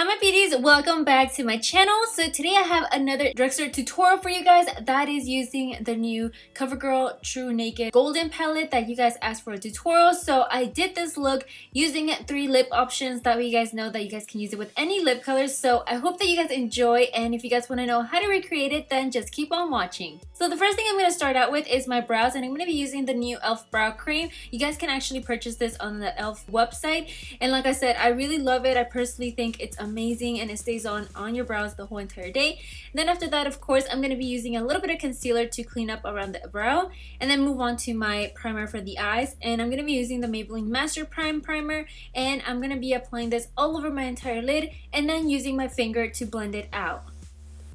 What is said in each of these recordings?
my beauties, welcome back to my channel. So today I have another drugstore tutorial for you guys that is using the new CoverGirl TruNaked Golden palette that you guys asked for a tutorial. So I did this look using 3 lip options. That way you guys know that you guys can use it with any lip colors. So I hope that you guys enjoy, and if you guys want to know how to recreate it, then just keep on watching. So the first thing I'm going to start out with is my brows, and I'm going to be using the new e.l.f. brow cream. You guys can actually purchase this on the e.l.f. website, and like I said, I really love it. I personally think it's amazing and it stays on your brows the whole entire day. And then after that, of course, I'm going to be using a little bit of concealer to clean up around the brow, and then move on to my primer for the eyes. And I'm going to be using the Maybelline Master Prime primer, and I'm going to be applying this all over my entire lid and then using my finger to blend it out.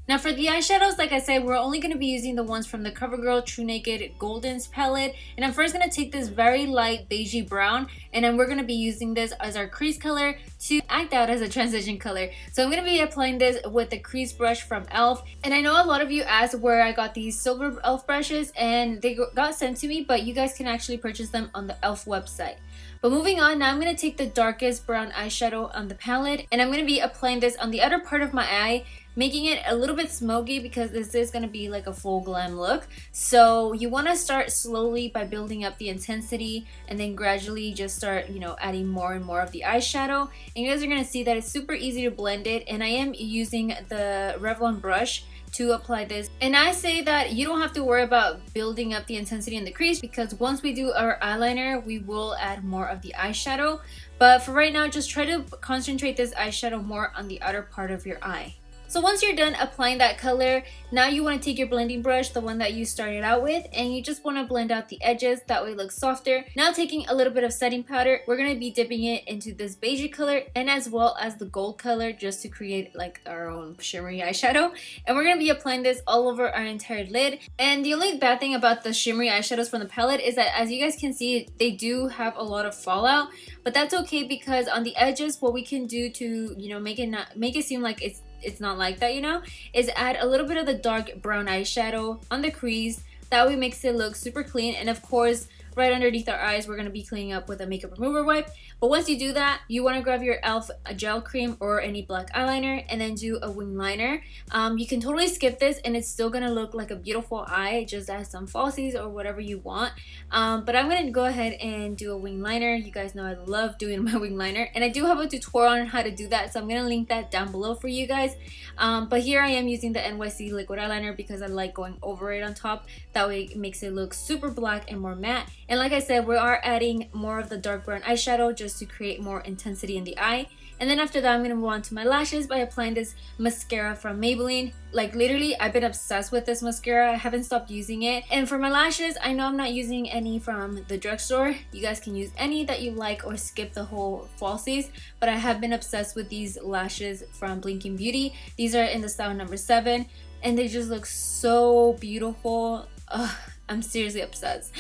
Now for the eyeshadows, like I said, we're only going to be using the ones from the CoverGirl TruNaked Goldens palette. And I'm first going to take this very light beigey brown, and then we're going to be using this as our crease color to act out as a transition color. So I'm going to be applying this with the crease brush from e.l.f. And I know a lot of you asked where I got these silver e.l.f. brushes, and they got sent to me, but you guys can actually purchase them on the e.l.f. website. But moving on, now I'm going to take the darkest brown eyeshadow on the palette, and I'm going to be applying this on the outer part of my eye, making it a little bit smoky because this is going to be like a full glam look. So you want to start slowly by building up the intensity, and then gradually just start, adding more and more of the eyeshadow. And you guys are going to see that it's super easy to blend it, and I am using the Revlon brush to apply this. And I say that you don't have to worry about building up the intensity in the crease, because once we do our eyeliner, we will add more of the eyeshadow. But for right now, just try to concentrate this eyeshadow more on the outer part of your eye. So once you're done applying that color, now you want to take your blending brush, the one that you started out with, and you just want to blend out the edges. That way it looks softer. Now taking a little bit of setting powder, we're going to be dipping it into this beige color and as well as the gold color, just to create like our own shimmery eyeshadow. And we're going to be applying this all over our entire lid. And the only bad thing about the shimmery eyeshadows from the palette is that, as you guys can see, they do have a lot of fallout. But that's okay, because on the edges, what we can do to make it seem like it's not like that, is add a little bit of the dark brown eyeshadow on the crease. That way makes it look super clean. And of course, right underneath our eyes, we're going to be cleaning up with a makeup remover wipe. But once you do that, you want to grab your e.l.f. gel cream or any black eyeliner and then do a wing liner. You can totally skip this and it's still going to look like a beautiful eye. Just add some falsies or whatever you want. But I'm going to go ahead and do a wing liner. You guys know I love doing my wing liner, and I do have a tutorial on how to do that, so I'm going to link that down below for you guys. But here I am using the NYC liquid eyeliner because I like going over it on top. That way it makes it look super black and more matte. And like I said, we are adding more of the dark brown eyeshadow just to create more intensity in the eye. And then after that, I'm going to move on to my lashes by applying this mascara from Maybelline. Like literally, I've been obsessed with this mascara. I haven't stopped using it. And for my lashes, I know I'm not using any from the drugstore. You guys can use any that you like or skip the whole falsies. But I have been obsessed with these lashes from BlinkingBeaute. These are in the style number 7. And they just look so beautiful. Ugh. I'm seriously obsessed.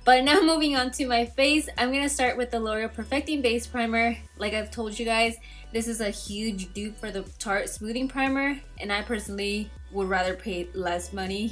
But now moving on to my face, I'm going to start with the L'Oreal Perfecting Base Primer. Like I've told you guys, this is a huge dupe for the Tarte Smoothing Primer, and I personally would rather pay less money,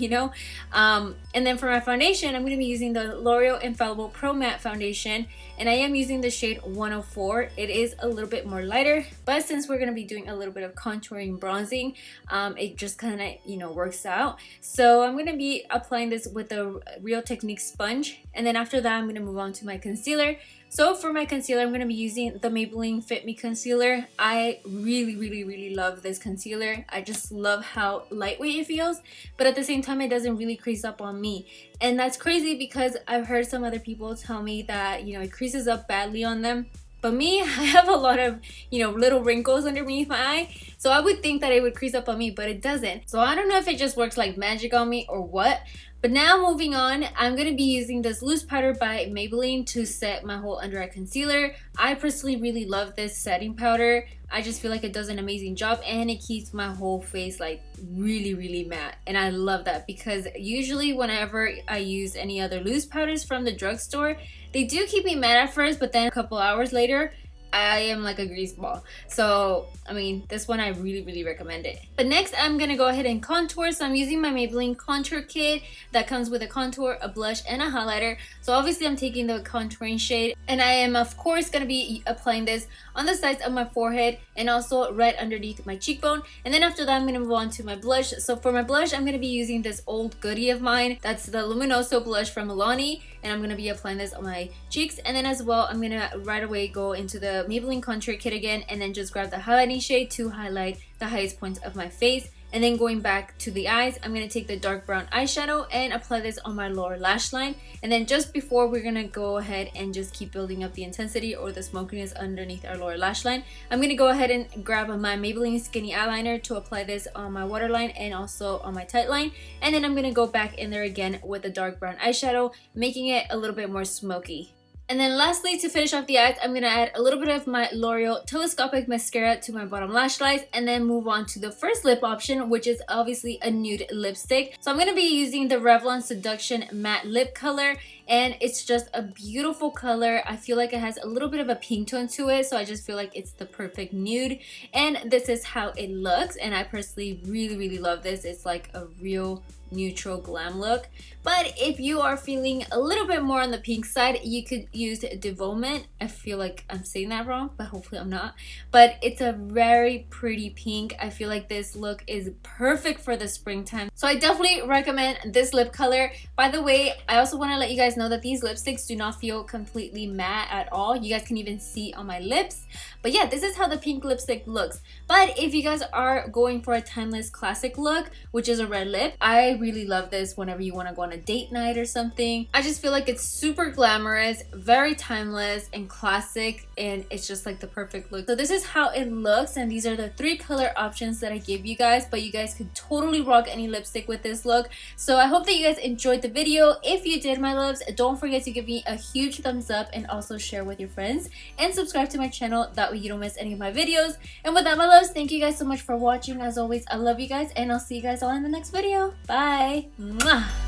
And then for my foundation, I'm going to be using the L'Oreal Infallible Pro Matte Foundation, and I am using the shade 104. It is a little bit more lighter, but since we're going to be doing a little bit of contouring, bronzing, it just kind of, works out. So I'm going to be applying this with the Real Technique sponge, and then after that, I'm going to move on to my concealer. So for my concealer, I'm going to be using the Maybelline Fit Me Concealer. I really love this concealer. I just love how lightweight it feels, but at the same time, it doesn't really crease up on me. And that's crazy because I've heard some other people tell me that, it creases up badly on them. But me, I have a lot of, little wrinkles underneath my eye. So I would think that it would crease up on me, but it doesn't. So I don't know if it just works like magic on me or what. But now moving on, I'm going to be using this loose powder by Maybelline to set my whole under eye concealer. I personally really love this setting powder. I just feel like it does an amazing job, and it keeps my whole face like really matte. And I love that, because usually whenever I use any other loose powders from the drugstore, they do keep me matte at first, but then a couple hours later, I am like a grease ball. So I mean, this one I really recommend it. But next I'm gonna go ahead and contour. So I'm using my Maybelline contour kit that comes with a contour, a blush, and a highlighter. So obviously I'm taking the contouring shade, and I am of course gonna be applying this on the sides of my forehead and also right underneath my cheekbone. And then after that I'm gonna move on to my blush. So for my blush I'm gonna be using this old goodie of mine. That's the Luminoso blush from Milani, and I'm gonna be applying this on my cheeks. And then as well I'm gonna right away go into the Maybelline contour kit again, and then just grab the highlighting shade to highlight the highest points of my face. And then going back to the eyes, I'm going to take the dark brown eyeshadow and apply this on my lower lash line. And then just before, we're going to go ahead and just keep building up the intensity or the smokiness underneath our lower lash line. I'm going to go ahead and grab my Maybelline Skinny Eyeliner to apply this on my waterline and also on my tight line. And then I'm going to go back in there again with the dark brown eyeshadow, making it a little bit more smoky. And then lastly, to finish off the eyes, I'm going to add a little bit of my L'Oreal Telescopic Mascara to my bottom lash lines, and then move on to the first lip option, which is obviously a nude lipstick. So I'm going to be using the Revlon Seduction Matte Lip Color, and it's just a beautiful color. I feel like it has a little bit of a pink tone to it, so I just feel like it's the perfect nude. And this is how it looks, and I personally really love this. It's like a real neutral glam look. But if you are feeling a little bit more on the pink side, you could use Devoment. I feel like I'm saying that wrong, but hopefully I'm not. But it's a very pretty pink. I feel like this look is perfect for the springtime. So I definitely recommend this lip color. By the way, I also want to let you guys know that these lipsticks do not feel completely matte at all. You guys can even see on my lips. But yeah, this is how the pink lipstick looks. But if you guys are going for a timeless classic look, which is a red lip, I really love this whenever you want to go on a date night or something. I just feel like it's super glamorous, very timeless and classic, and it's just like the perfect look. So this is how it looks, and these are the 3 color options that I gave you guys, but you guys could totally rock any lipstick with this look. So I hope that you guys enjoyed the video. If you did, my loves, don't forget to give me a huge thumbs up and also share with your friends and subscribe to my channel. That way you don't miss any of my videos. And with that, my loves, thank you guys so much for watching. As always, I love you guys, and I'll see you guys all in the next video. Bye. Mwah.